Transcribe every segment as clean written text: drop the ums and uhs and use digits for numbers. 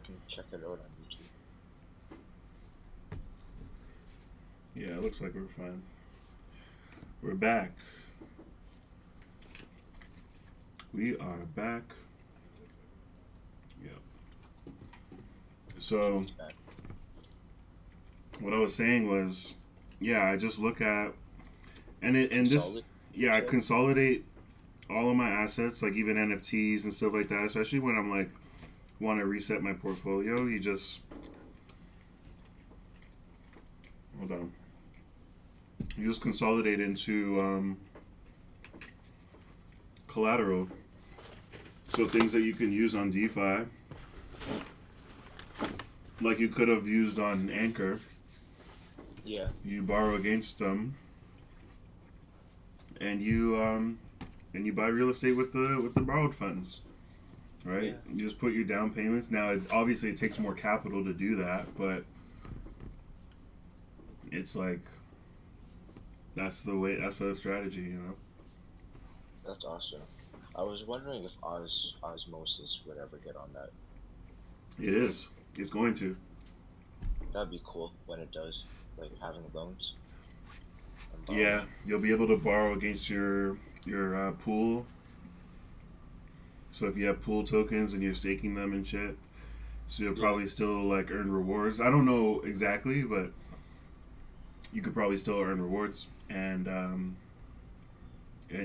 can check it out on YouTube. Yeah, it looks like we're fine. We're back. We are back. Yep. So He's back. what I was saying was, yeah, I just look at and this, Consolidate, you yeah, I said? consolidate all of my assets, like even NFTs and stuff like that. Especially when I'm like want to reset my portfolio, you just hold on. You just consolidate into collateral. So things that you can use on DeFi, like you could have used on Anchor, Yeah, you borrow against them, and you buy real estate with the borrowed funds, right? yeah. You just put your down payments. Now, obviously, it takes more capital to do that, but it's like that's the way. That's the strategy, you know. That's awesome. I was wondering if Osmosis would ever get on that. It is. It's going to. That'd be cool when it does, like having loans and Yeah, borrowing. you'll be able to borrow against your pool. So if you have pool tokens and you're staking them and shit, so you'll Yeah, probably still like earn rewards. I don't know exactly, but you could probably still earn rewards and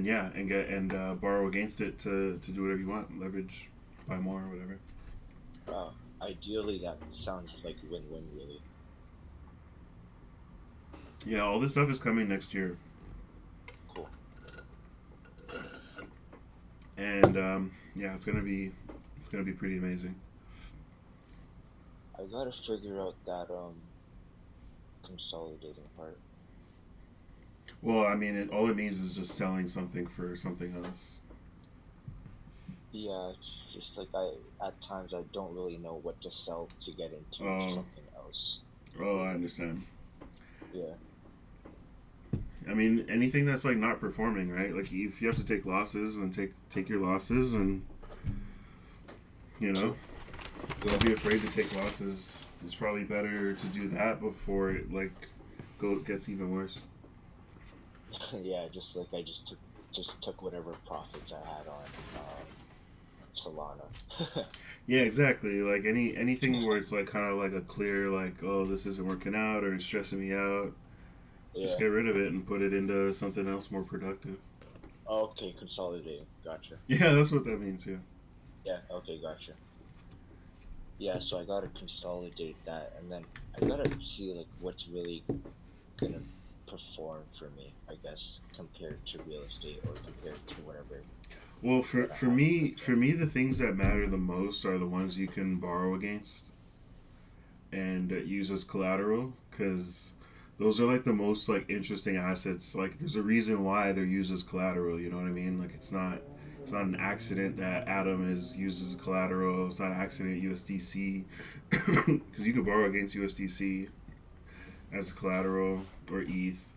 yeah, and get and borrow against it to do whatever you want, leverage, buy more, or whatever. ideally that sounds like win-win, really. Yeah, all this stuff is coming next year, Cool. and yeah, it's gonna be pretty amazing. I gotta figure out that consolidating part. Well, I mean, all it means is just selling something for something else. Yeah, it's just like at times I don't really know what to sell to get into Oh, something else. I understand. Yeah, I mean, anything that's like not performing, right? Like if you have to take losses, and take your losses, and you know, true. don't be afraid to take losses. It's probably better to do that before it like gets even worse. Yeah, just like I just took whatever profits I had on Solana. Yeah, exactly. Like anything where it's like kind of like a clear like, oh, this isn't working out or it's stressing me out, just Yeah. get rid of it and put it into something else more productive. Okay, consolidating. Gotcha. Yeah, that's what that means. Yeah. Yeah. Okay, gotcha. Yeah, so I gotta consolidate that, and then I gotta see like what's really gonna perform for me, I guess, compared to real estate or compared to whatever Well, that I for have me, lined for up. me, the things that matter the most are the ones you can borrow against and use as collateral, because those are like the most like interesting assets. Like, there's a reason why they're used as collateral. You know what I mean? Like, it's not an accident that Atom is used as a collateral. It's not an accident USDC, because you can borrow against USDC as a collateral or ETH.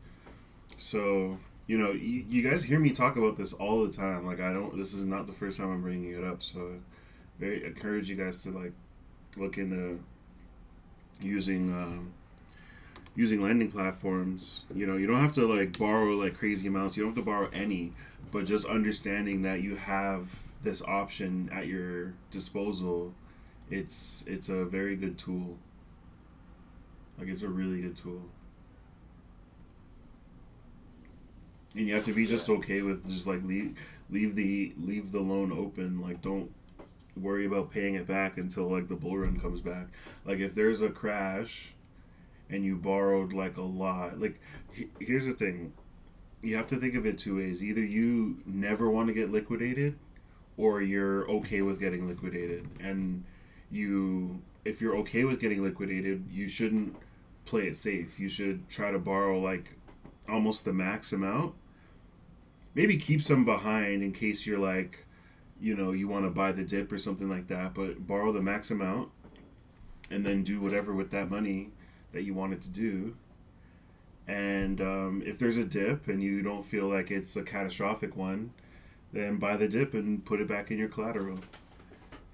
So you guys hear me talk about this all the time. Like, I don't. This is not the first time I'm bringing it up. So, very encourage you guys to like look into using using lending platforms. You don't have to like borrow like crazy amounts. You don't have to borrow any, but just understanding that you have this option at your disposal, it's a very good tool. Like, it's a really good tool. And you have to be Yeah. just okay with just like leave the loan open. Like, don't worry about paying it back until like the bull run comes back. Like, if there's a crash and you borrowed like a lot, like here's the thing: you have to think of it two ways. Either you never want to get liquidated, or you're okay with getting liquidated. And if you're okay with getting liquidated, you shouldn't play it safe. You should try to borrow like almost the max amount. Maybe keep some behind in case you're like, you want to buy the dip or something like that, but borrow the max amount and then do whatever with that money that you wanted to do. And if there's a dip and you don't feel like it's a catastrophic one, then buy the dip and put it back in your collateral.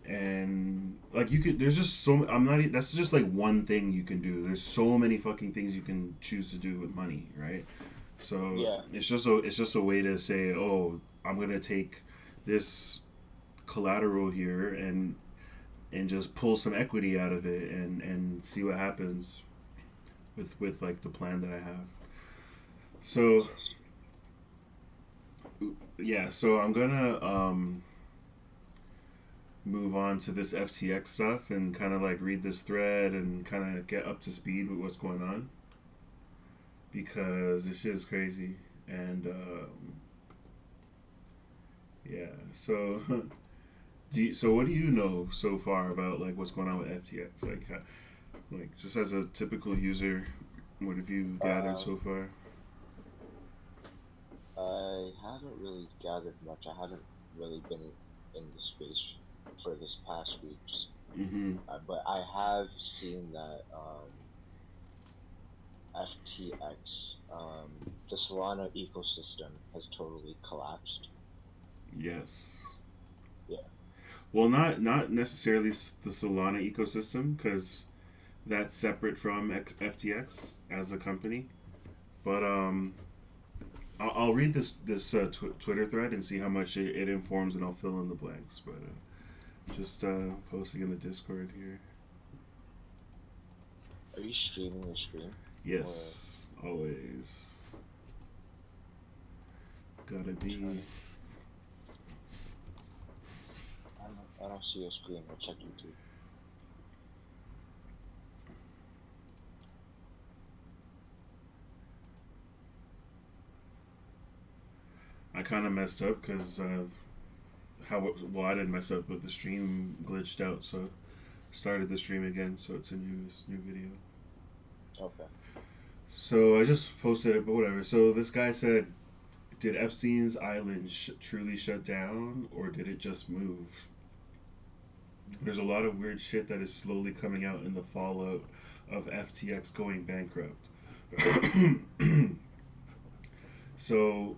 And like you could, there's just so I'm not. That's just like one thing you can do. There's so many fucking things you can choose to do with money, right? So Yeah. it's just a way to say, oh, I'm gonna take this collateral here and just pull some equity out of it and see what happens with like the plan that I have. So yeah, so I'm gonna move on to this FTX stuff and kind of like read this thread and kind of get up to speed with what's going on because this shit is crazy. And yeah, so so what do you know so far about like what's going on with FTX? Like just as a typical user, what have you gathered Uh, so far? I haven't really gathered much. I haven't really been in the space for this past weeks. Mm-hmm. But I have seen that FTX, the Solana ecosystem has totally collapsed. Yes. Yeah. Well, not necessarily the Solana ecosystem because that's separate from FTX as a company. But I'll read this Twitter thread and see how much it informs, and I'll fill in the blanks. But just posting in the Discord here. Are you streaming your stream? Or Yes, always gotta be. trying to? I don't see your screen. I'll check YouTube. I kind of messed up because how well I didn't mess up, but the stream glitched out, so started the stream again. So it's a new video. Okay. So I just posted it, but whatever. So this guy said, "Did Epstein's island truly shut down, or did it just move?" There's a lot of weird shit that is slowly coming out in the fallout of FTX going bankrupt. So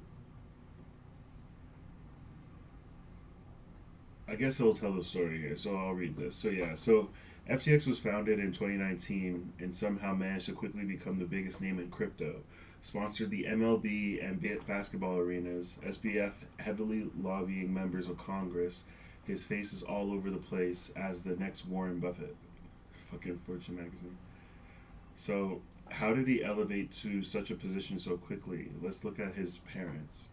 I guess he'll tell the story here, so I'll read this. So yeah, so FTX was founded in 2019 and somehow managed to quickly become the biggest name in crypto. Sponsored the MLB and basketball arenas, SBF heavily lobbying members of Congress. His face is all over the place as the next Warren Buffett. Fucking Fortune magazine. So, how did he elevate to such a position so quickly? Let's look at his parents.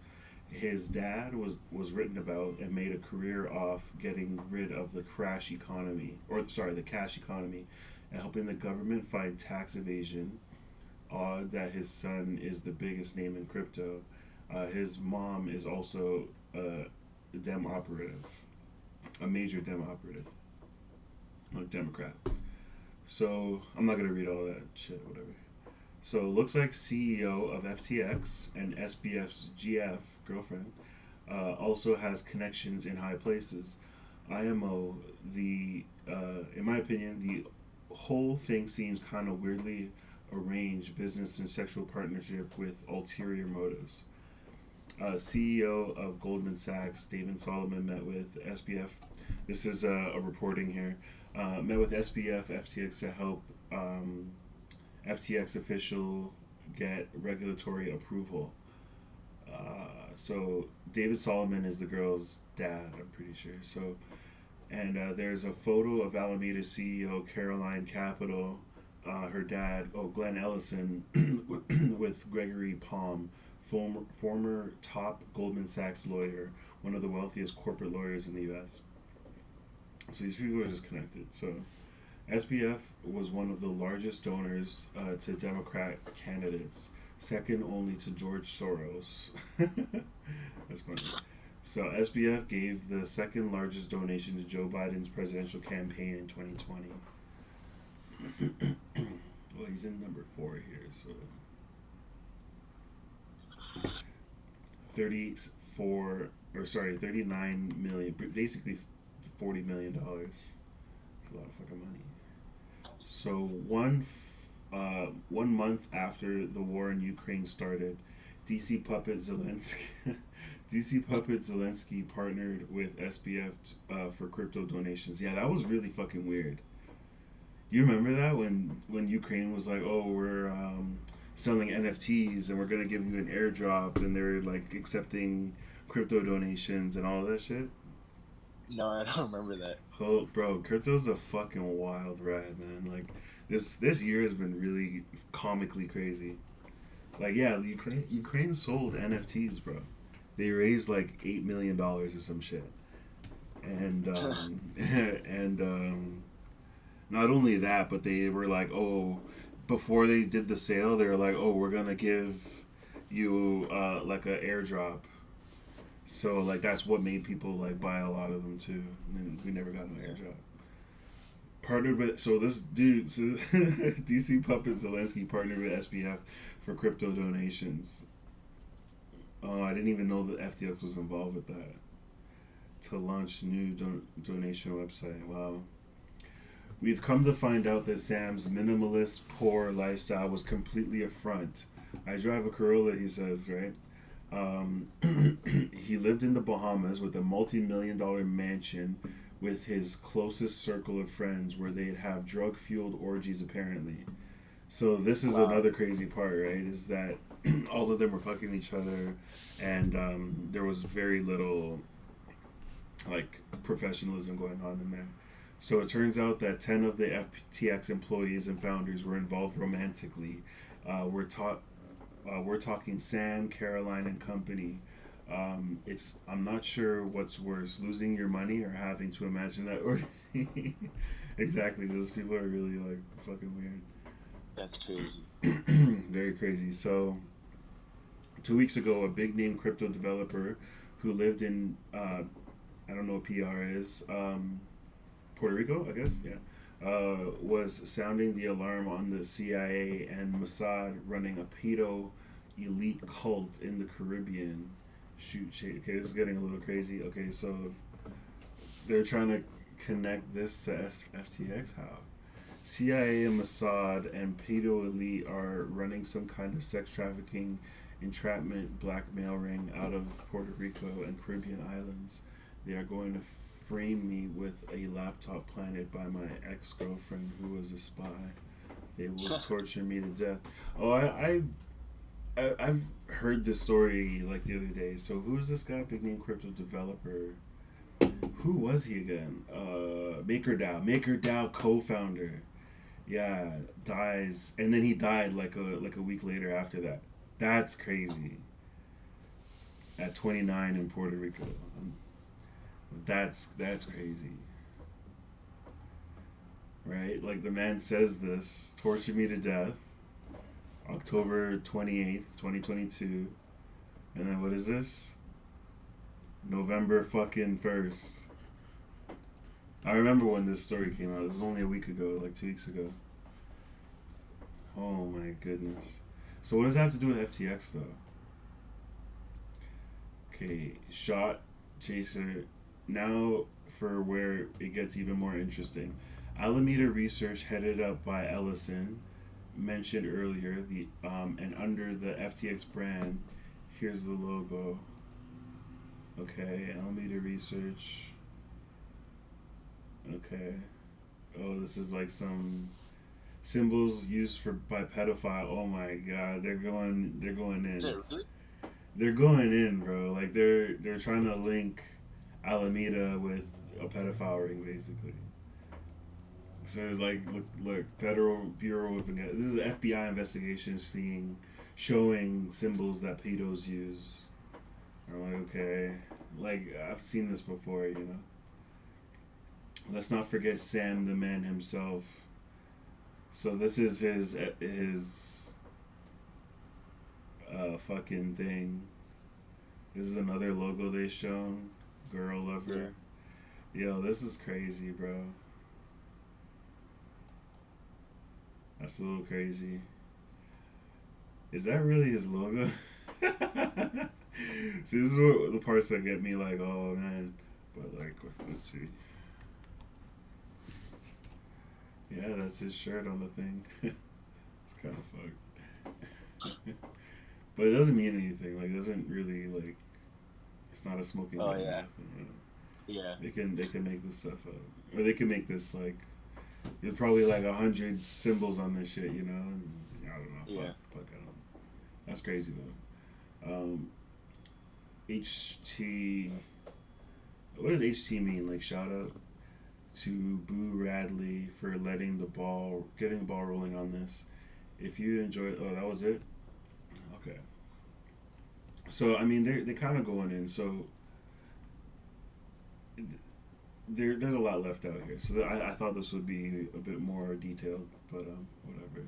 His dad was written about and made a career off getting rid of the crash economy, or sorry, the cash economy, and helping the government fight tax evasion. Odd that his son is the biggest name in crypto. His mom is also a Dem operative, a major Dem operative, like Democrat. So I'm not gonna read all that shit, whatever. So it looks like CEO of FTX and SBF's GF girlfriend also has connections in high places. IMO, in my opinion, the whole thing seems kind of weirdly arranged business and sexual partnership with ulterior motives. CEO of Goldman Sachs, David Solomon, met with SBF. This is a reporting here. Met with SBF FTX to help FTX official get regulatory approval. So David Solomon is the girl's dad, I'm pretty sure. So, and there's a photo of Alameda CEO Caroline Capital, her dad, Glenn Ellison, with Gregory Palm, former top Goldman Sachs lawyer, one of the wealthiest corporate lawyers in the U.S. So these people are just connected. So SBF was one of the largest donors to Democrat candidates, second only to George Soros. That's funny. So SBF gave the second largest donation to Joe Biden's presidential campaign in 2020. Well, he's in number 4 here, so 39 million, basically $40 million. That's a lot of fucking money. So 1 month after the war in Ukraine started, DC puppet Zelensky DC Puppet Zelensky partnered with SBF for crypto donations. Yeah, that was really fucking weird. You remember that when Ukraine was like, "Oh, we're selling NFTs and we're gonna give you an airdrop," and they're like accepting crypto donations and all that shit. No, I don't remember that. Oh, bro, crypto's a fucking wild ride, man. Like this year has been really comically crazy. Like, yeah, Ukraine sold NFTs, bro. They raised like $8 million or some shit, and and not only that, but they were like, oh, before they did the sale, they were like, oh, we're gonna give you like a airdrop. So like that's what made people like buy a lot of them too. And then we never got an airdrop. Partnered with so this dude, so DC Puppet Zelensky partnered with SBF for crypto donations. Oh, I didn't even know that FTX was involved with that. To launch new donation website. Wow. We've come to find out that Sam's minimalist, poor lifestyle was completely a front. I drive a Corolla, he says, right? Um, he lived in the Bahamas with a multi-million-dollar mansion with his closest circle of friends where they'd have drug-fueled orgies, apparently. So this is Wow. another crazy part, right? Is that all of them were fucking each other, and there was very little like professionalism going on in there. So it turns out that 10 of the FTX employees and founders were involved romantically. We're talking Sam, Caroline, and company. It's I'm not sure what's worse, losing your money or having to imagine that. Or exactly, those people are really like fucking That's crazy. weird. Very crazy. So 2 weeks ago, a big name crypto developer who lived in I don't know what PR is. Puerto Rico, I guess, yeah, was sounding the alarm on the CIA and Mossad running a pedo elite cult in the Caribbean. Shoot, shit. Okay, this is getting a little crazy. Okay, so they're trying to connect this to FTX. How? CIA and Mossad and pedo elite are running some kind of sex trafficking, entrapment, blackmail ring out of Puerto Rico and Caribbean islands. They are going to frame me with a laptop planted by my ex girlfriend who was a spy. They will torture me to death. Oh, I've heard this story like the other day. So who's this guy, big name crypto developer? Who was he again? MakerDAO co-founder. Yeah, dies, and then he died like a week later after that. That's crazy. At 29 in Puerto Rico. That's crazy, right? Like the man says this, torture me to death, October 28th, 2022, and then what is this? November fucking 1st. I remember when this story came out. This is only a week ago, like 2 weeks ago. Oh my goodness. So what does that have to do with FTX though? Okay, shot chaser. Now for where it gets even more interesting. Alameda Research, headed up by Ellison, mentioned earlier, the and under the FTX brand, here's the logo. Okay, Alameda Research. Okay. Oh, this is like some symbols used for by pedophile. Oh my god, they're going Is in. it really? They're going in, bro. Like they're trying to link Alameda with a pedophile ring, basically. So it's like, look, Federal Bureau of this is an FBI investigation, showing symbols that pedos use. I'm like, okay, like I've seen this before, you know. Let's not forget Sam, the man himself. So this is his fucking thing. This is another logo they shown. Girl Yeah. lover. Yo, this is crazy, bro. That's a little crazy. Is that really his logo? See, this is what the parts that get me like, oh man. But like, let's see. Yeah, that's his shirt on the thing. It's kind of fucked. But it doesn't mean anything. Like, it doesn't really like. It's not a smoking Oh gun or yeah, nothing. You know. yeah, They can make this stuff up, or they can make this like there's probably like 100 symbols on this shit. You know, and I don't know. yeah. Fuck, I don't know. That's crazy though. HT. What does HT mean? Like shout out to Boo Radley for getting the ball rolling on this. If you enjoyed, oh, that was it. Okay. So I mean, they kind of going in. So there's a lot left out here. So I thought this would be a bit more detailed, but whatever.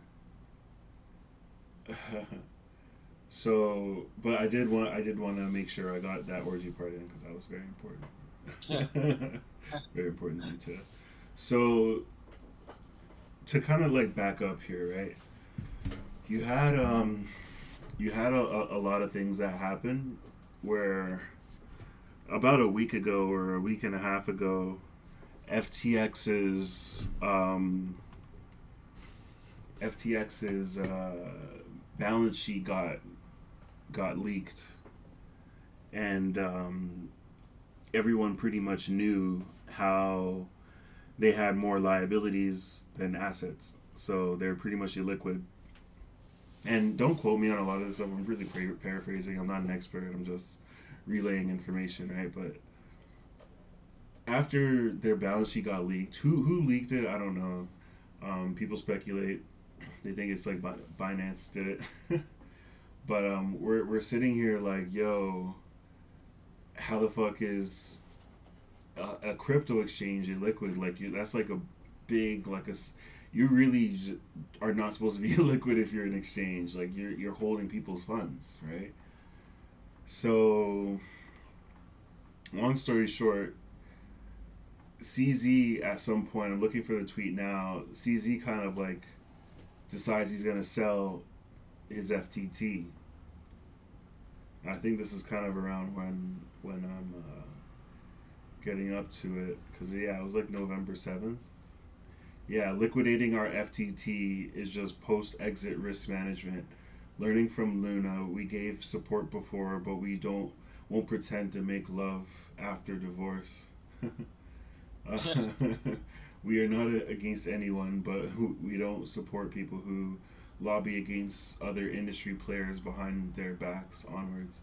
So, but I did want to make sure I got that orgy part in because that was very important. Very important detail. So to kind of like back up here, right? You had a lot of things that happened where about a week ago or a week and a half ago, FTX's FTX's balance sheet got leaked, and everyone pretty much knew how they had more liabilities than assets, so they're pretty much illiquid. And don't quote me on a lot of this stuff. I'm really paraphrasing. I'm not an expert. I'm just relaying information, right? But after their balance sheet got leaked, who leaked it? I don't know. People speculate. They think it's like Binance did it. But we're sitting here like, yo, how the fuck is a crypto exchange illiquid? Like that's like a big you really are not supposed to be illiquid if you're an exchange. Like you're holding people's funds, right? So, long story short, CZ at some point, I'm looking for the tweet now. CZ kind of like decides he's gonna sell his FTT. I think this is kind of around when I'm getting up to it because yeah, it was like November 7th. Yeah, liquidating our FTT is just post exit risk management. Learning from Luna, we gave support before, but we won't pretend to make love after divorce. uh, we are not against anyone, but we don't support people who lobby against other industry players behind their backs onwards.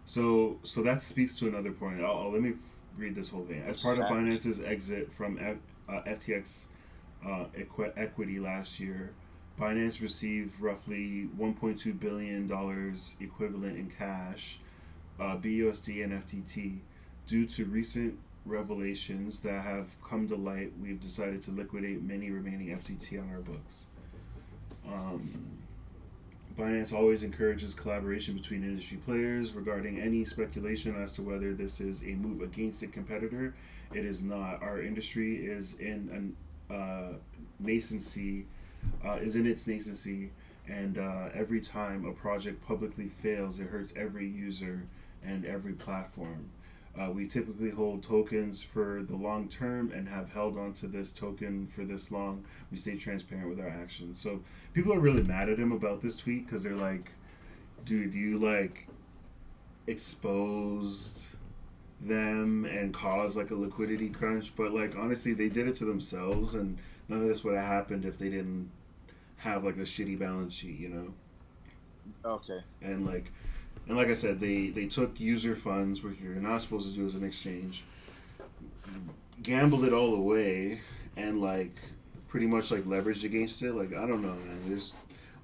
So that speaks to another point. Let me read this whole thing. As part of Facts. Binance's exit from FTX equity last year, Binance received roughly $1.2 billion equivalent in cash, BUSD, and FTT. Due to recent revelations that have come to light, we've decided to liquidate many remaining FTT on our books. Um, Binance always encourages collaboration between industry players regarding any speculation as to whether this is a move against a competitor. It is not. Our industry is in an nascency, is in its nascency, and every time a project publicly fails, it hurts every user and every platform. We typically hold tokens for the long term and have held on to this token for this long. We stay transparent with our actions. So people are really mad at him about this tweet because they're like, dude, you like exposed them and caused like a liquidity crunch. But like honestly, they did it to themselves, and none of this would have happened if they didn't have like a shitty balance sheet, you know? Okay. And like I said, they took user funds, which you're not supposed to do as an exchange, gambled it all away, and like pretty much like leveraged against it. Like I don't know, man. There's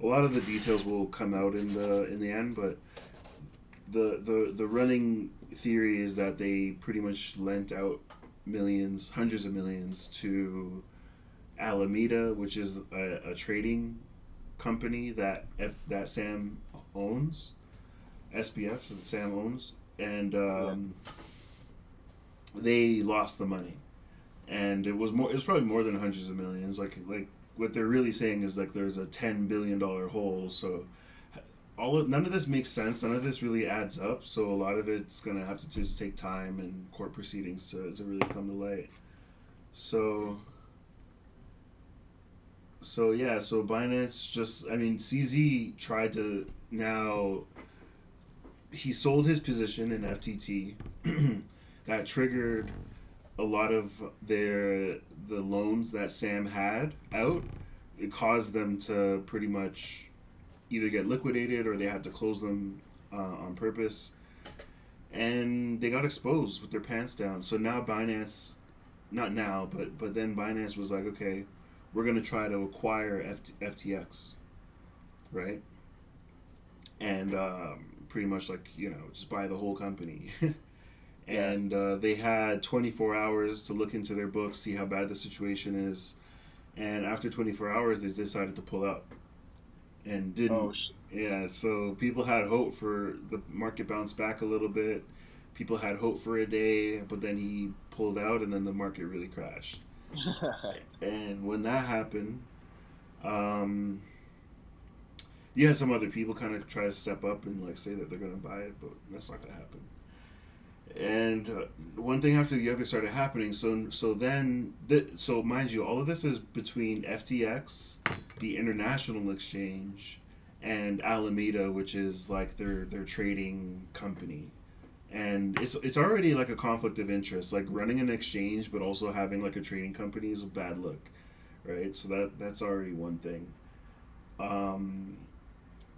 a lot of the details will come out in the end, but the running theory is that they pretty much lent out millions, hundreds of millions to Alameda, which is a trading company that Sam owns, SBF that Sam owns, and Yeah. they lost the money, and it was more. It was probably more than hundreds of millions. Like what they're really saying is like there's a $10 billion hole. So none of this makes sense. None of this really adds up. So a lot of it's gonna have to just take time and court proceedings to really come to light. So so Binance just, I mean, CZ tried to now he sold his position in FTT. That triggered a lot of the loans that Sam had out. It caused them to pretty much either get liquidated or they had to close them on purpose, and they got exposed with their pants down. So now Binance, not now, but then Binance was like, okay, we're gonna try to acquire FTX, right? And pretty much like just buy the whole company. Yeah. And they had 24 hours to look into their books, see how bad the situation is, and after 24 hours, they decided to pull out and didn't. Oh, sh- Yeah, so people had hope for the market bounce back a little bit. People had hope for a day, but then he pulled out, and then the market really crashed. And when that happened, um, you had some other people kind of try to step up and like say that they're gonna buy it, but that's not gonna happen. And one thing after the other started happening. So mind you, all of this is between FTX, the international exchange, and Alameda, which is like their trading company. And it's already like a conflict of interest, like running an exchange, but also having like a trading company is a bad look, right? So that's already one thing. Um,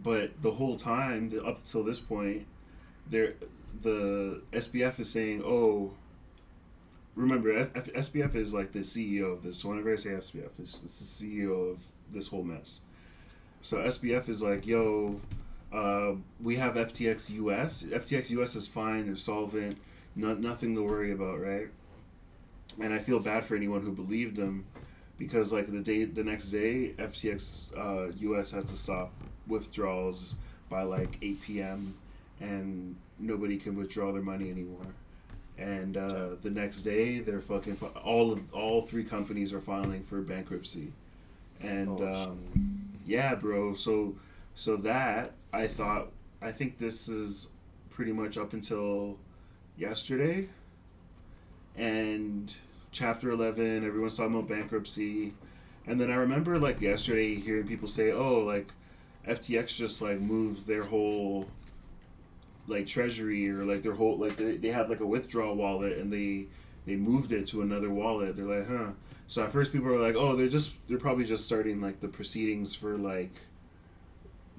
but the whole time, up till this point, there the SBF is saying, "Oh, remember, SBF is like the CEO of this. So whenever I say SBF, it's the CEO of this whole mess. So SBF is like, yo, we have FTX US. FTX US is fine. They're solvent. Nothing to worry about, right? And I feel bad for anyone who believed them, because like the next day, FTX US has to stop withdrawals by like 8 p.m. and nobody can withdraw their money anymore. And the next day, they're fucking all three companies are filing for bankruptcy. And oh, yeah, bro. So that I think this is pretty much up until yesterday, and Chapter 11. Everyone's talking about bankruptcy, and then I remember like yesterday hearing people say, "Oh, like FTX just like moved their whole like treasury, or like their whole like they had like a withdrawal wallet, and they moved it to another wallet." They're like, huh. So at first people were like, oh, they're probably just starting like the proceedings for like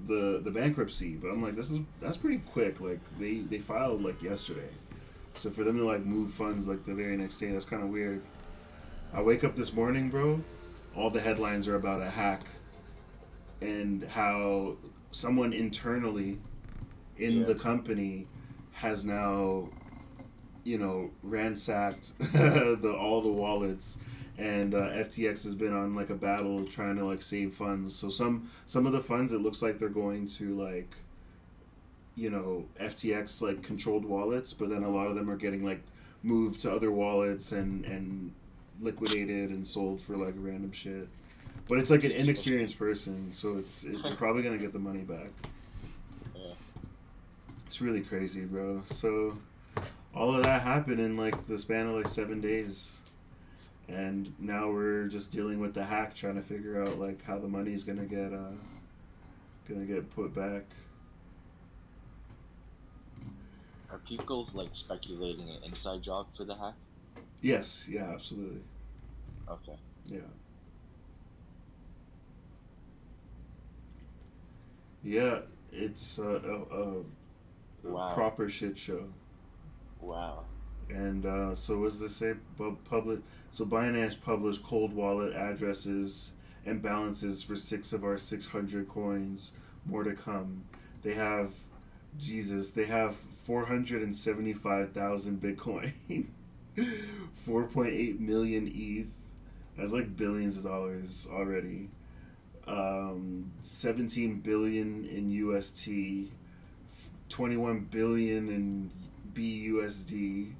the bankruptcy. But I'm like, that's pretty quick. Like they filed like yesterday. So for them to like move funds like the very next day, that's kind of weird. I wake up this morning, bro, all the headlines are about a hack, and how someone internally in yeah. the company has now, ransacked all the wallets, and FTX has been on like a battle trying to like save funds. So some of the funds, it looks like they're going to like, FTX like controlled wallets, but then a lot of them are getting like moved to other wallets and liquidated and sold for like random shit. But it's like an inexperienced person, so they're probably gonna get the money back. Yeah. It's really crazy, bro. So all of that happened in like the span of like 7 days, and now we're just dealing with the hack, trying to figure out like how the money's gonna get put back. Are people like speculating an inside job for the hack? Yes, yeah, absolutely, Okay. yeah, yeah. It's a Wow. proper shit show. Wow. And so what does this say? Public. So Binance published cold wallet addresses and balances for 6 of our 600 coins. More to come. They have, Jesus. They have 475,000 Bitcoin, 4.8 million ETH. That's like billions of dollars already. 17 billion in UST, 21 billion in BUSD,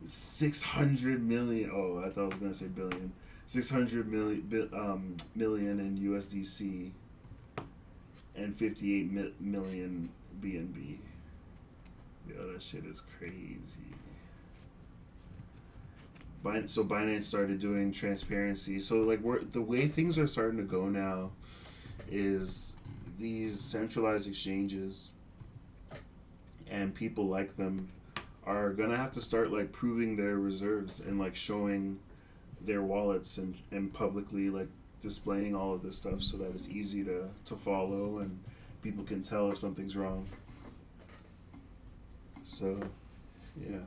600 million. Oh, I thought I was gonna say billion. 600 million in USDC, and 58 million BNB. Yo, that shit is crazy. So Binance started doing transparency. So like the way things are starting to go now is these centralized exchanges and people like them are gonna have to start like proving their reserves and like showing their wallets and publicly like displaying all of this stuff so that it's easy to follow and people can tell if something's wrong. So, yeah.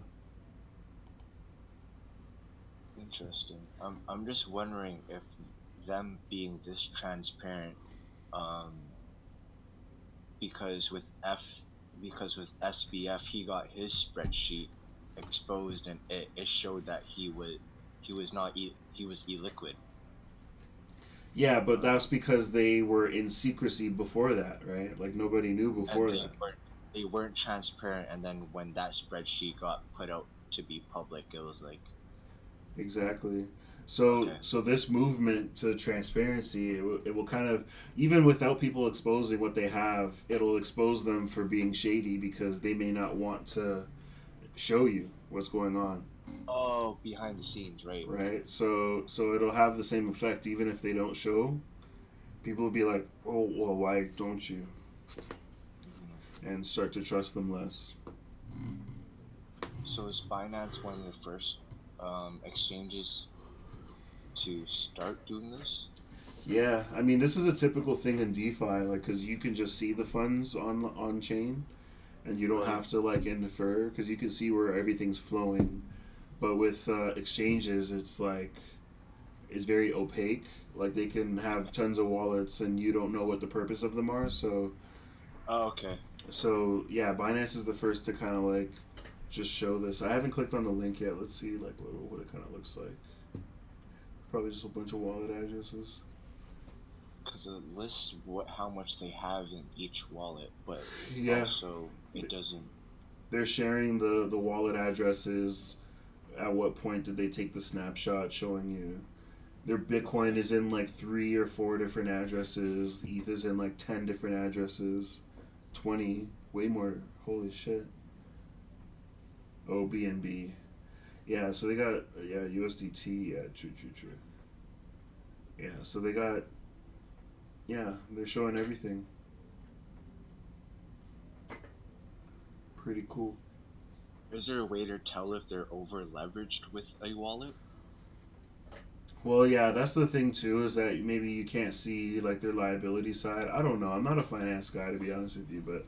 Interesting. I'm just wondering if them being this transparent, um, because with F, because with SBF he got his spreadsheet exposed and it showed that he was not he was illiquid. Yeah, but Um, that's because they were in secrecy before that, right? Like nobody knew and before that. they weren't transparent, and then when that spreadsheet got put out to be public, it was like, Exactly. So okay, so this movement to transparency, it will kind of, even without people exposing what they have, it'll expose them for being shady because they may not want to show you what's going on, oh, behind the scenes, right? right? So it'll have the same effect even if they don't show. People will be like, "Oh, well, why don't you?" Mhm. and start to trust them less. So is Binance one of the first exchanges to start doing this? Yeah, I mean, this is a typical thing in DeFi, like, because you can just see the funds on chain, and you don't Right. have to like infer because you can see where everything's flowing. But with exchanges, it's like it's very opaque. Like they can have tons of wallets, and you don't know what the purpose of them are. Oh, okay. So yeah, Binance is the first to kind of like just show this. I haven't clicked on the link yet. Let's see like what it kind of looks like. Probably just a bunch of wallet addresses. Because it lists what how much they have in each wallet, but Yeah, also it doesn't. they're sharing the wallet addresses. At what point did they take the snapshot showing you? Their Bitcoin Okay. is in like 3 or 4 different addresses. ETH is in like 10 different addresses. 20, way more. Holy shit. Oh, BNB. Yeah, so they got yeah USDT. Yeah, true, true, true. Yeah, so they got yeah they're showing everything. Pretty cool. Is there a way to tell if they're over leveraged with a wallet? Well, yeah, that's the thing too is that maybe you can't see like their liability side. I don't know. I'm not a finance guy to be honest with you, but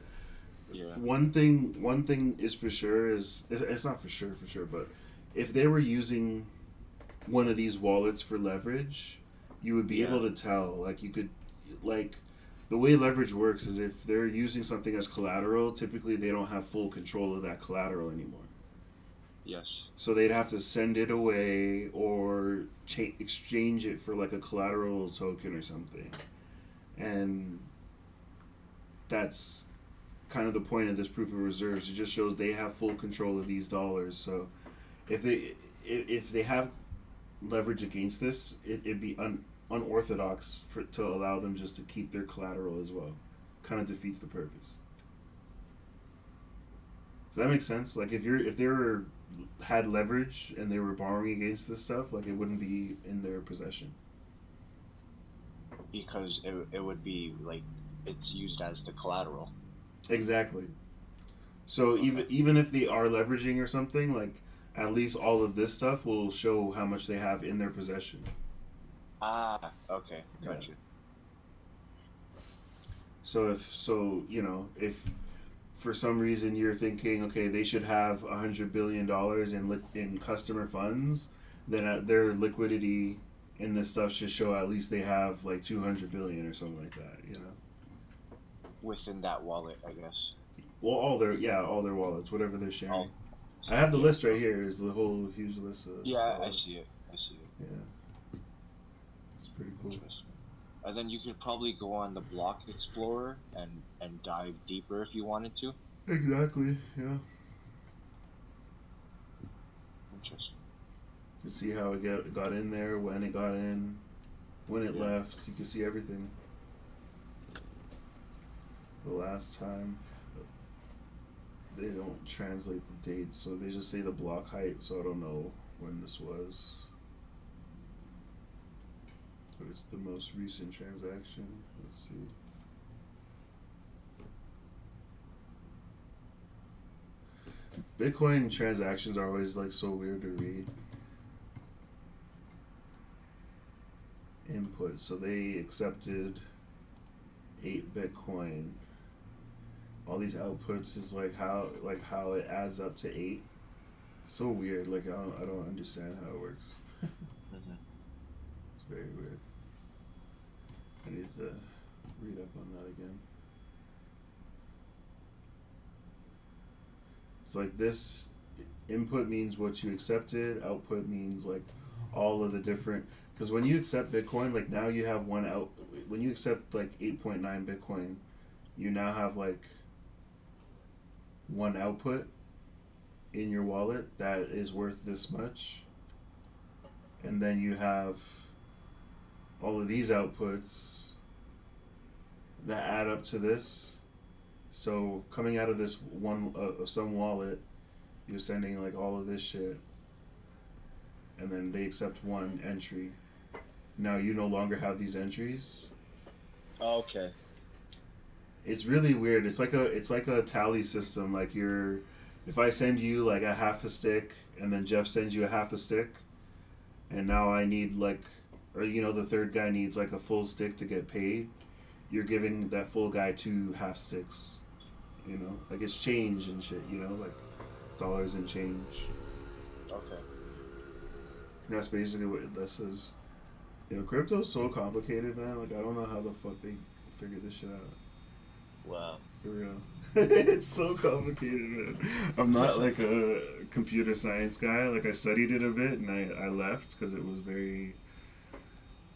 Yeah. one thing is for sure is it's not for sure, but if they were using one of these wallets for leverage, you would be Yeah. able to tell. Like you could, like, the way leverage works is if they're using something as collateral, typically they don't have full control of that collateral anymore. Yes. So they'd have to send it away or exchange it for like a collateral token or something. And that's kind of the point of this proof of reserves. It just shows they have full control of these dollars. So if they have leverage against this, it'd be unorthodox to allow them just to keep their collateral as well. Kind of defeats the purpose. Does that make sense? Like if they were had leverage and they were borrowing against this stuff, like it wouldn't be in their possession. Because it would be like it's used as the collateral. Exactly. So Okay. even if they are leveraging or something, like at least all of this stuff will show how much they have in their possession. Ah, okay, Yeah. got you. So if for some reason you're thinking, okay, they should have $100 billion in customer funds, then their liquidity in this stuff should show at least they have like 200 billion or something like that. Within that wallet, I guess. Well, all their wallets, whatever they're sharing. Oh, I have the yeah. list right here. Is the whole huge list of Yeah, I wallets. see it. I see it. Yeah, it's pretty cool. Interesting. And then you could probably go on the Block Explorer and dive deeper if you wanted to. Exactly. Yeah. Interesting. You can see how it got in there, when it got in, when it Yeah. left. You can see everything. The last time they don't translate the dates, so they just say the block height. So I don't know when this was, but it's the most recent transaction. Let's see. Bitcoin transactions are always like so weird to read. Input. So they accepted 8 Bitcoin. All these outputs is like how it adds up to 8. So weird. Like I don't understand how it works. Hmm. It's very weird. I need to read up on that again. It's like this input means what you accepted, output means like all of the different, because when you accept Bitcoin, like now you have one out, when you accept like 8.9 Bitcoin, you now have like one output in your wallet that is worth this much, and then you have all of these outputs that add up to this. So coming out of this one of some wallet, you're sending like all of this shit, and then they accept one entry. Now you no longer have these entries. Okay. It's really weird. It's like a tally system. Like you're, if I send you like a half a stick, and then Jeff sends you a half a stick, and now I need like, or the third guy needs like a full stick to get paid. You're giving that full guy 2 half sticks. Like it's change and shit. Like dollars and change. Okay. That's basically what this is. Crypto's so complicated, man. Like I don't know how the fuck they figured this shit out. Wow. For real. It's so complicated, man. I'm not like a computer science guy. Like I studied it a bit and I left because it was very,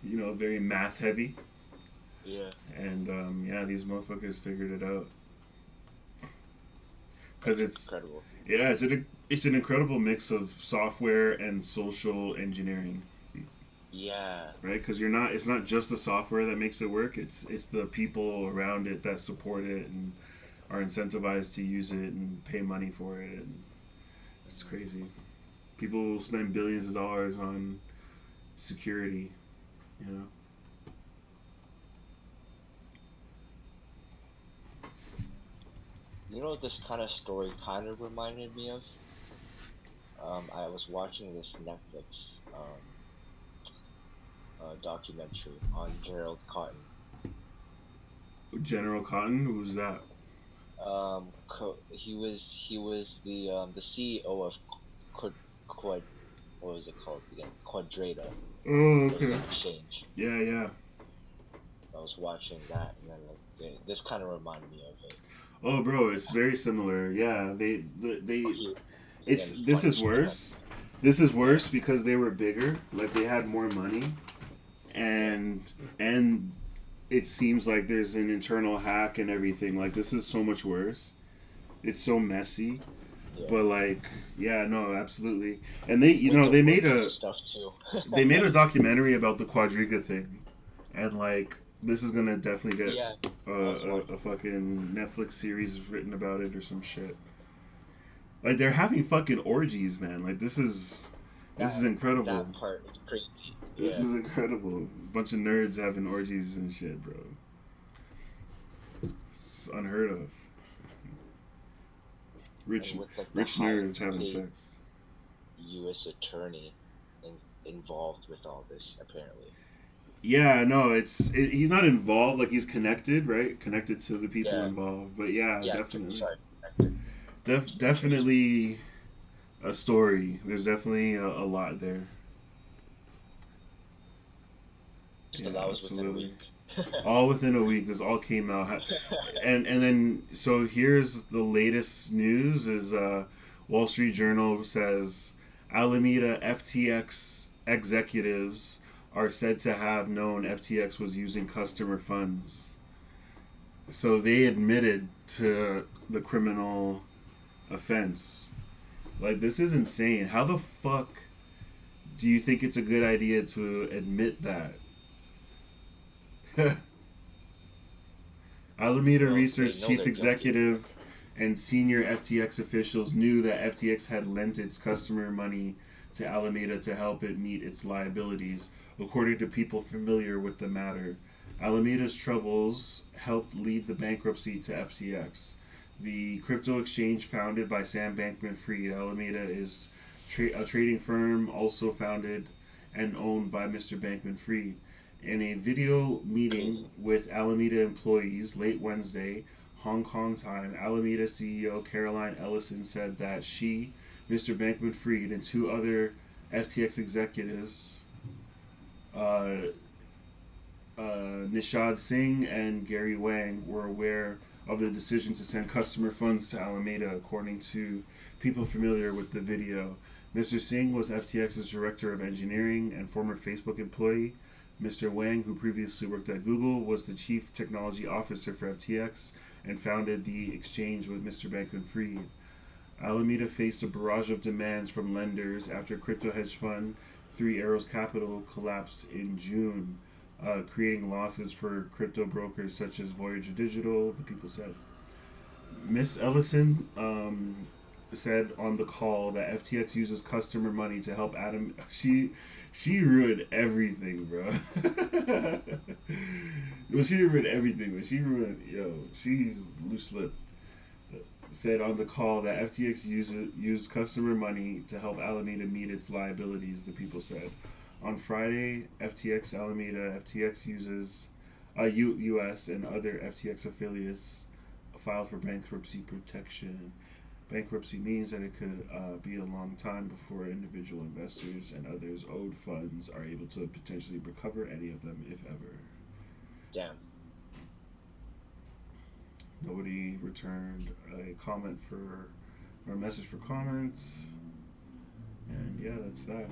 very math heavy. Yeah. And yeah, these motherfuckers figured it out. Because it's Incredible. yeah, it's an incredible mix of software and social engineering. Yeah. Right? Because it's not just the software that makes it work. It's the people around it that support it and are incentivized to use it and pay money for it, and it's crazy. People will spend billions of dollars on security, you know. You know what this kind of story kind of reminded me of? I was watching this Netflix documentary on Gerald Cotton. General Cotton, who's that? He was the CEO of Quad, Quad what was it called again? Quadrata. Oh, It was okay. an exchange. Yeah, yeah. I was watching that, and then like this kind of reminded me of it. Oh, bro, it's very similar. Yeah, they Cute, and it's then this funny is as fuck. worse. This is Yeah, worse because they were bigger, like they had more money, yeah, and it seems like there's an internal hack and everything. Like this is so much worse. It's so messy, yeah. but like, yeah, no, absolutely. And they, With the they made rookie a stuff too. documentary about the Quadriga thing, and like this is gonna definitely get Yeah, a, I was a, watching a that. fucking Netflix series written about it or some shit. Like they're having fucking orgies, man. Like this is That incredible. that part is crazy. This Yeah, is incredible. Bunch of nerds having orgies and shit, bro. It's unheard of. and Rich with like the rich highly nerds having paid sex. U.S. attorney involved with all this, apparently. Yeah, no, he's not involved. Like he's connected, right? Connected to the people Yeah, involved. But yeah, yeah. definitely, Sorry, connected. Interesting. definitely a story. There's definitely a lot there. So Yeah, that was within a absolutely. week. All within a week. This all came out, and then so here's the latest news: is Wall Street Journal says Alameda FTX executives are said to have known FTX was using customer funds. So they admitted to the criminal offense. Like this is insane. How the fuck do you think it's a good idea to admit that? Alameda Well, they Research know chief they're guilty. executive and senior FTX officials knew that FTX had lent its customer money to Alameda to help it meet its liabilities, according to people familiar with the matter. Alameda's troubles helped lead the bankruptcy to FTX. The crypto exchange founded by Sam Bankman-Fried, Alameda, is a trading firm also founded and owned by Mr. Bankman-Fried. In a video meeting Crazy. with Alameda employees late Wednesday, Hong Kong time, Alameda CEO Caroline Ellison said that she, Mr. Bankman-Fried, and two other FTX executives, uh, Nishad Singh and Gary Wang, were aware of the decision to send customer funds to Alameda, according to people familiar with the video. Mr. Singh was FTX's director of engineering and former Facebook employee. Mr. Wang, who previously worked at Google, was the chief technology officer for FTX and founded the exchange with Mr. Bankman-Fried. Alameda faced a barrage of demands from lenders after crypto hedge fund Three Arrows Capital collapsed in June, creating losses for crypto brokers such as Voyager Digital, the people said. Miss Ellison said on the call that FTX uses customer money to help Adam. She ruined everything, bro. Well, she didn't ruin everything, but she ruined, she's loose lip. Said on the call that FTX used customer money to help Alameda meet its liabilities, the people said. On Friday, FTX Alameda, FTX uses US and other FTX affiliates filed for bankruptcy protection. Bankruptcy means that it could be a long time before individual investors and others owed funds are able to potentially recover any of them, if ever. Damn. Nobody returned a comment for or a message for comments, and yeah, that's that.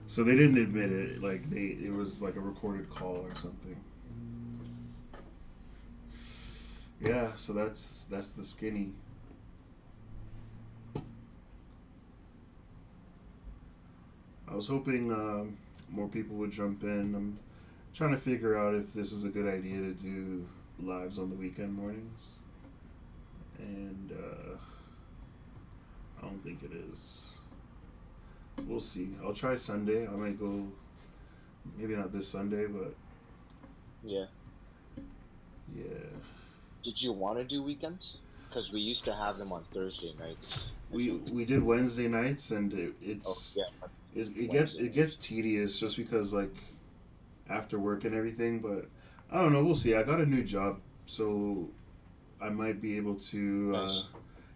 So they didn't admit it. Like it was like a recorded call or something. Yeah, so that's the skinny. I was hoping more people would jump in. I'm trying to figure out if this is a good idea to do lives on the weekend mornings, and I don't think it is. We'll see. I'll try Sunday. I might go. Maybe not this Sunday, but Yeah. yeah. Did you want to do weekends? Because we used to have them on Thursday nights, I We think. we did Wednesday nights, and Oh, yeah, it Wednesday gets nights. tedious just because like after work and everything. But I don't know. We'll see. I got a new job, so I might be able to. Nice.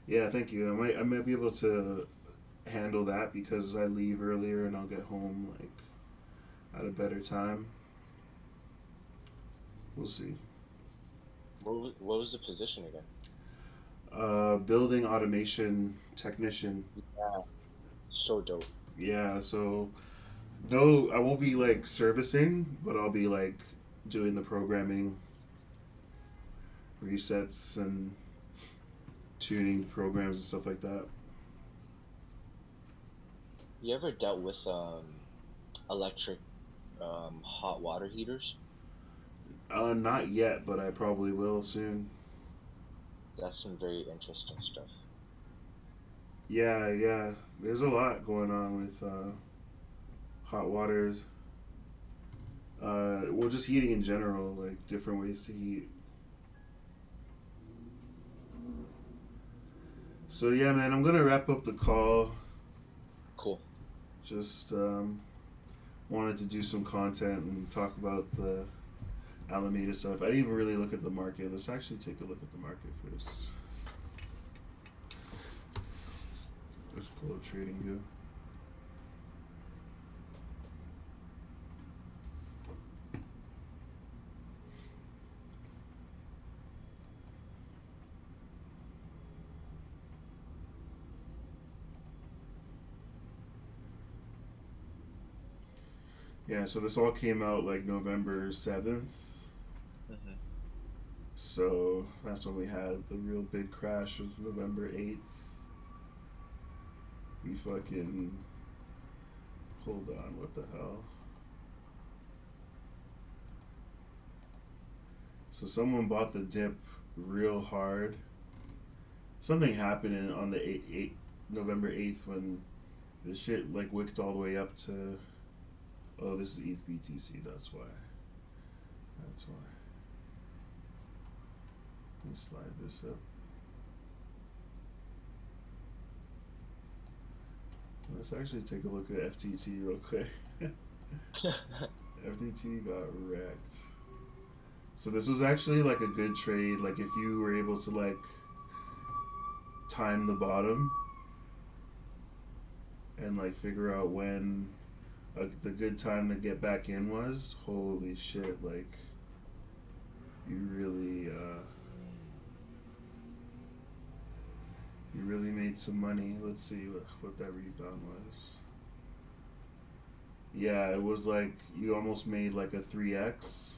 Yeah, thank you. I might be able to handle that because I leave earlier and I'll get home like at a better time. We'll see. What was the position again? Building automation technician. Yeah, so dope. Yeah, so no, I won't be like servicing, but I'll be like doing the programming, resets, and tuning programs and stuff like that. You ever dealt with electric hot water heaters? Not yet, but I probably will soon. That's some very interesting stuff. Yeah, yeah. There's a lot going on with hot waters. Well, just heating in general, like different ways to heat. So yeah, man, I'm gonna wrap up the call. Cool. Just wanted to do some content and talk about the Alameda stuff. I didn't even really look at the market. Let's actually take a look at the market first. Let's pull up TradingView. Yeah, so this all came out like November 7th. Hmm. So that's when we had the real big crash, was November 8th. We fucking. Hold on, what the hell? So someone bought the dip real hard. Something happened on the November 8th when the shit like wicked all the way up to. Oh, this is ETH BTC, that's why. That's why. Let me slide this up. Let's actually take a look at FTT real quick. FTT got wrecked. So this was actually like a good trade. Like if you were able to like time the bottom and like figure out when the good time to get back in was, holy shit! Like you really made some money. Let's see what that rebound was. Yeah, it was like you almost made like a 3x.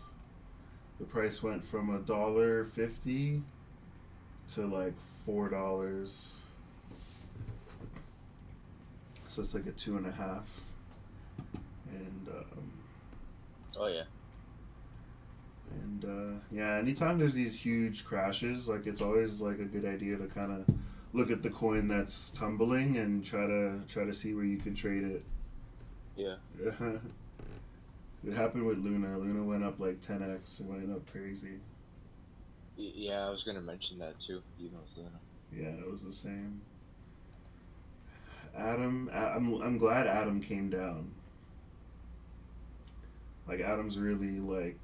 The price went from $1.50 to like $4. So it's like a 2.5. And Oh yeah. yeah, anytime there's these huge crashes, like it's always like a good idea to kind of look at the coin that's tumbling and try to see where you can trade it. Yeah. It happened with Luna. Luna went up like 10x. It went up crazy. Yeah, I was gonna mention that too. Even with Luna. Yeah, it was the same. I'm glad Adam came down. Like Adam's really like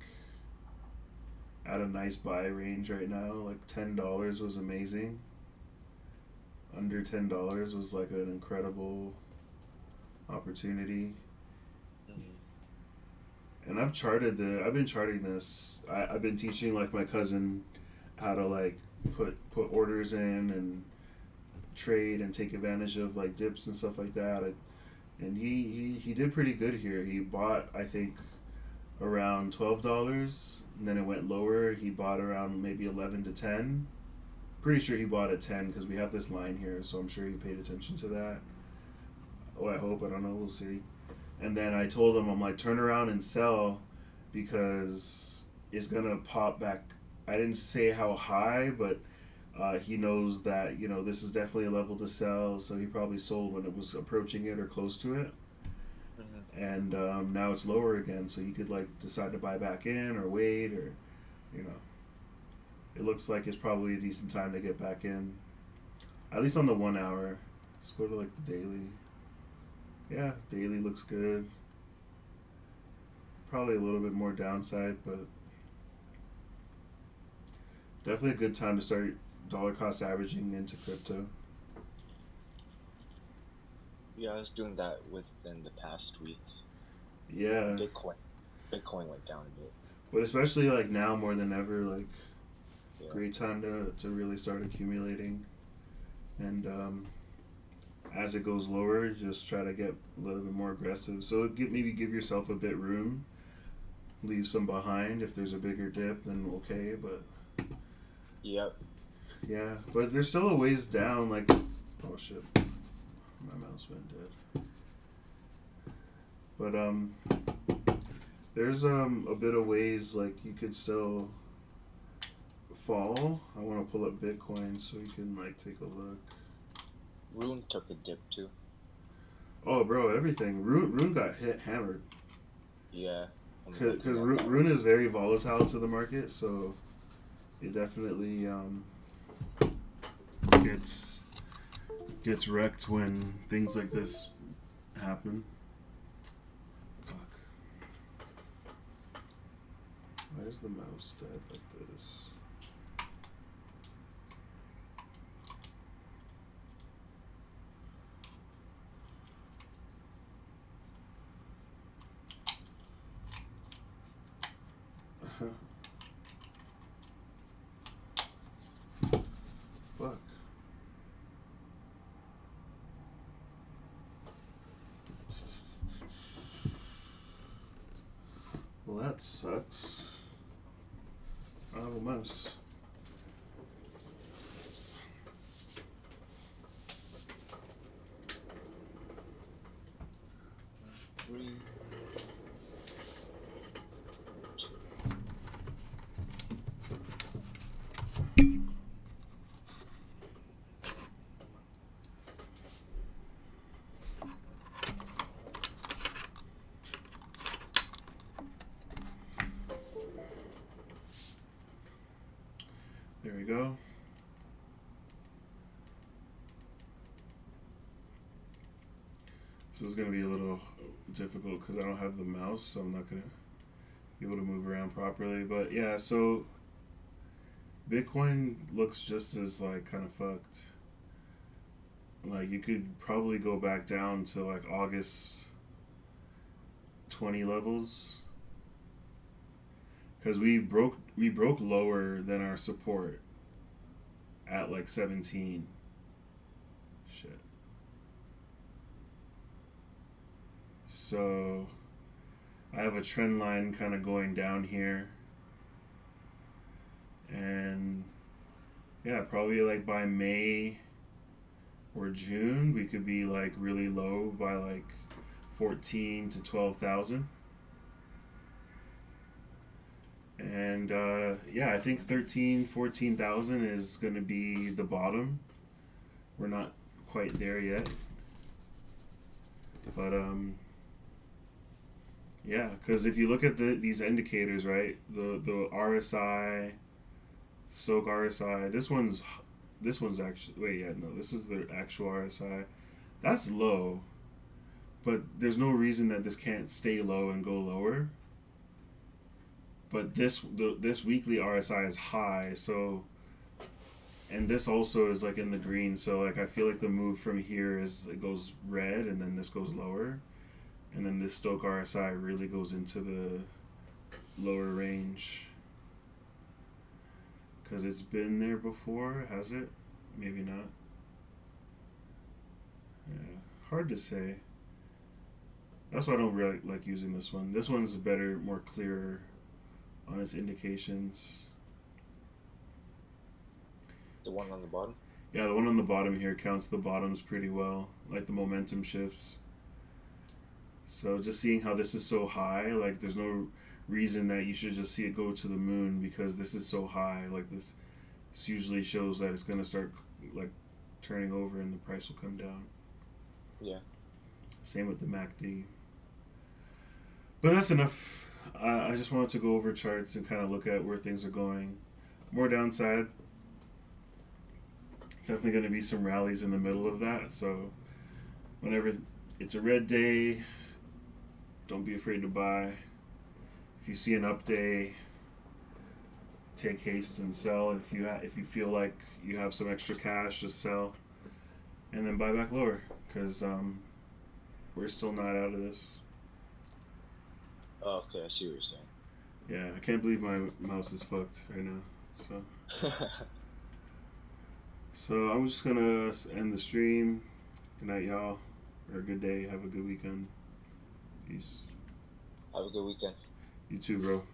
at a nice buy range right now. Like $10 was amazing. Under $10 was like an incredible opportunity. And I've been charting this. I've been teaching like my cousin how to like put orders in and trade and take advantage of like dips and stuff like that. And he did pretty good here. He bought I think around $12, and then it went lower. He bought around maybe 11 to 10. Pretty sure he bought at 10 because we have this line here, so I'm sure he paid attention to that. Oh, I hope. I don't know. We'll see. And then I told him, I'm like, turn around and sell because it's gonna pop back. I didn't say how high, but he knows that this is definitely a level to sell. So he probably sold when it was approaching it or close to it. And now it's lower again, so you could like decide to buy back in or wait, or it looks like it's probably a decent time to get back in, at least on the 1 hour. Let's go to like the daily. Yeah, daily looks good. Probably a little bit more downside, but definitely a good time to start dollar cost averaging into crypto. Yeah, I was doing that within the past week. Yeah. Bitcoin went down a bit. But especially like now more than ever, like Yeah. great time to really start accumulating. And as it goes lower, just try to get a little bit more aggressive. So maybe give yourself a bit room. Leave some behind. If there's a bigger dip, then okay. But Yep. yeah, but there's still a ways down. Like, oh shit, my mouse went dead. But there's a bit of ways like you could still fall. I want to pull up Bitcoin so you can like take a look. Rune took a dip too. Oh, bro, everything. Rune got hammered. Yeah. Because Rune is very volatile to the market, so it definitely gets wrecked when things like this happen. Fuck. Why is the mouse dead like this? Fuck. Well, that sucks. I have a mouse. There we go. So it's gonna be a little difficult because I don't have the mouse, so I'm not gonna be able to move around properly. But yeah, so Bitcoin looks just as like kind of fucked. Like you could probably go back down to like August 20 levels because we broke lower than our support at like 17. Shit. So I have a trend line kind of going down here, and yeah, probably like by May or June we could be like really low by like 14 to 12,000. And yeah, I think 13, 14,000 is going to be the bottom. We're not quite there yet. But yeah, because if you look at these indicators, right, the RSI, SOC RSI, this one's actually, wait, yeah, no, this is the actual RSI. That's low, but there's no reason that this can't stay low and go lower. But this weekly RSI is high, so, and this also is like in the green, so like I feel like the move from here is it goes red and then this goes lower, and then this Stoke RSI really goes into the lower range because it's been there before, has it? Maybe not. Yeah, hard to say. That's why I don't really like using this one. This one's better, more clearer on its indications. The one on the bottom? Yeah, the one on the bottom here counts the bottoms pretty well, like the momentum shifts. So just seeing how this is so high, like there's no reason that you should just see it go to the moon because this is so high. Like this usually shows that it's gonna start like turning over and the price will come down. Yeah. Same with the MACD. But that's enough. I just wanted to go over charts and kind of look at where things are going. More downside. Definitely going to be some rallies in the middle of that. So whenever it's a red day, don't be afraid to buy. If you see an up day, take haste and sell. If you feel like you have some extra cash, just sell, and then buy back lower because we're still not out of this. Oh, okay, I see what you're saying. Yeah, I can't believe my mouse is fucked right now. So I'm just gonna end the stream. Good night, y'all, or a good day. Have a good weekend. Peace. Have a good weekend. You too, bro.